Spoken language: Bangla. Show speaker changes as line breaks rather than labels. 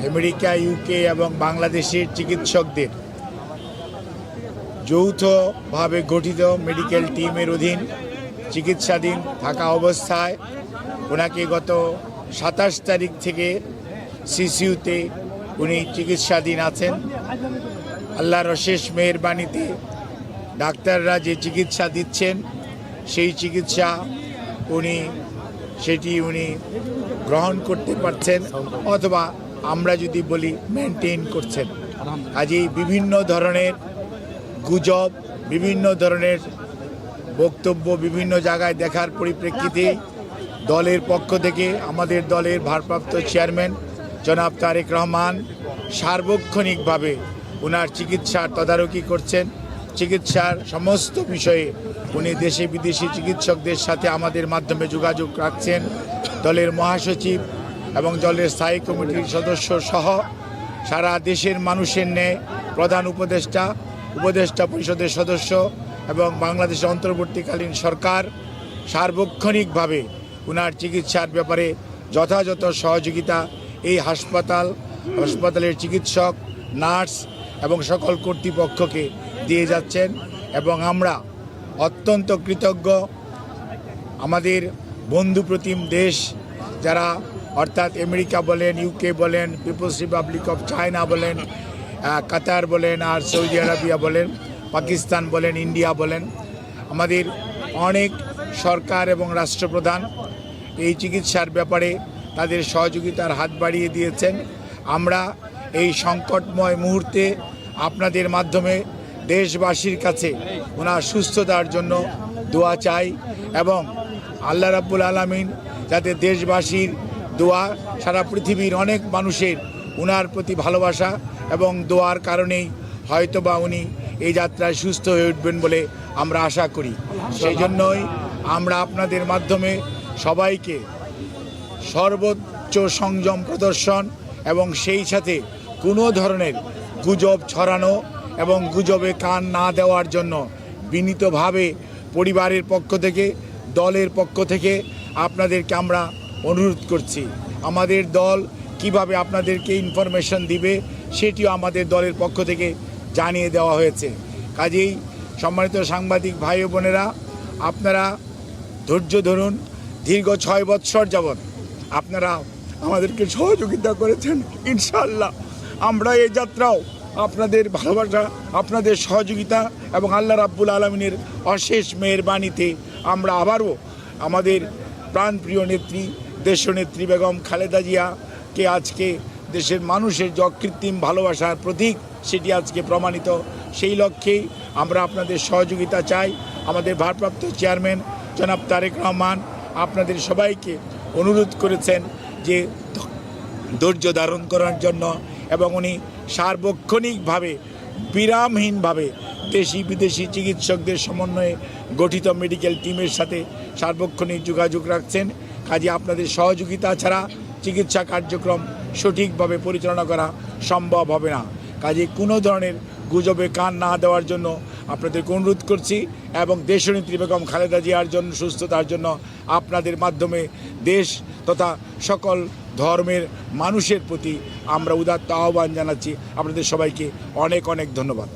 আমেরিকা, ইউকে এবং বাংলাদেশের চিকিৎসকদের যৌথভাবে গঠিত মেডিকেল টিমের অধীন চিকিৎসাধীন থাকা অবস্থায় ওনাকে গত 27 তারিখ থেকে সিসিউতে উনি চিকিৎসাধীন আছেন। আল্লাহর অশেষ মেহেরবানিতে ডাক্তাররা যে চিকিৎসা দিচ্ছেন সেই চিকিৎসা সেটি উনি গ্রহণ করতে পারছেন, অথবা আমরা যদি বলি মেনটেন করছেন। কাজেই বিভিন্ন ধরনের গুজব, বিভিন্ন ধরনের বক্তব্য বিভিন্ন জায়গায় দেখার পরিপ্রেক্ষিতে দলের পক্ষ থেকে আমাদের দলের ভারপ্রাপ্ত চেয়ারম্যান জনাব তারেক রহমান সার্বক্ষণিকভাবে ওনার চিকিৎসার তদারকি করছেন। চিকিৎসার সমস্ত বিষয়ে উনি দেশে বিদেশি চিকিৎসকদের সাথে আমাদের মাধ্যমে যোগাযোগ রাখছেন। দলের মহাসচিব এবং দলের স্থায়ী কমিটির সদস্য সহ সারা দেশের মানুষের ন্যায় প্রধান উপদেষ্টা পরিষদের সদস্য এবং বাংলাদেশের অন্তর্বর্তীকালীন সরকার সার্বক্ষণিকভাবে ওনার চিকিৎসার ব্যাপারে যথাযথ সহযোগিতা এই হাসপাতালের চিকিৎসক, নার্স এবং সকল কর্তৃপক্ষকে দিয়ে যাচ্ছেন। এবং আমরা অত্যন্ত কৃতজ্ঞ আমাদের বন্ধুপ্রতিম দেশ যারা, অর্থাৎ আমেরিকা বলেন, ইউকে বলেন, পিপলস রিপাবলিক অফ চায়না বলেন, কাতার বলেন, আর সৌদি আরবিয়া বলেন, পাকিস্তান বলেন, ইন্ডিয়া বলেন, আমাদের অনেক সরকার এবং রাষ্ট্রপ্রধান এই চিকিৎসার ব্যাপারে তাদের সহযোগিতার হাত বাড়িয়ে দিয়েছেন। আমরা এই সংকটময় মুহূর্তে আপনাদের মাধ্যমে দেশবাসীর কাছে ওনার সুস্থতার জন্য দোয়া চাই এবং আল্লাহ রাব্বুল আলামিন যাতে দেশবাসীর দোয়া, সারা পৃথিবীর অনেক মানুষের ওনার প্রতি ভালোবাসা এবং দোয়ার কারণেই হয়তোবা উনি এই যাত্রায় সুস্থ হয়ে উঠবেন বলে আমরা আশা করি। সেই জন্যই আমরা আপনাদের মাধ্যমে সবাইকে সর্বোচ্চ সংযম প্রদর্শন এবং সেই সাথে কোনো ধরনের গুজব ছড়ানো এবং গুজবে কান না দেওয়ার জন্য বিনীতভাবে পরিবারের পক্ষ থেকে, দলের পক্ষ থেকে আপনাদেরকে আমরা অনুরোধ করছি। আমাদের দল কিভাবে আপনাদেরকে ইনফরমেশন দিবে সেটিও আমাদের দলের পক্ষ থেকে জানিয়ে দেওয়া হয়েছে। কাজেই সম্মানিত সাংবাদিক ভাই ও বোনেরা, আপনারা ধৈর্য ধরুন। দীর্ঘ 6 বৎসর যাবৎ আপনারা আমাদেরকে সহযোগিতা করেছেন। ইনশাআল্লাহ আমরা এই যাত্রাও আপনাদের ভালোবাসা, আপনাদের সহযোগিতা এবং আল্লাহ রাব্বুল আলামিনের অশেষ মেহেরবানিতে আমরা আবারও আমাদের প্রাণপ্রিয় নেত্রী, দেশনেত্রী বেগম খালেদা জিয়াকে আজকে দেশের মানুষের যে অকৃত্রিম ভালোবাসার প্রতীক সেটি আজকে প্রমাণিত। সেই লক্ষ্যেই আমরা আপনাদের সহযোগিতা চাই। আমাদের ভারপ্রাপ্ত চেয়ারম্যান জনাব তারেক রহমান আপনাদের সবাইকে অনুরোধ করেছেন যে ধৈর্য ধারণ করার জন্য, এবং উনি সার্বক্ষণিকভাবে বিরামহীনভাবে দেশি বিদেশি চিকিৎসকদের সমন্বয়ে গঠিত মেডিকেল টিমের সাথে সার্বক্ষণিক যোগাযোগ রাখছেন। কাজে আপনাদের সহযোগিতা ছাড়া চিকিৎসা কার্যক্রম সঠিকভাবে পরিচালনা করা সম্ভব হবে না। কাজে কোনো ধরনের গুজবে কান না দেওয়ার জন্য আপনাদেরকে অনুরোধ করছি এবং দেশনেত্রী বেগম খালেদা জিয়ার জন্য সুস্থতার জন্য আপনাদের মাধ্যমে দেশ তথা সকল ধর্মের মানুষের প্রতি আমরা উদাত্ত আহ্বান জানাচ্ছি। আপনাদের সবাইকে অনেক অনেক ধন্যবাদ।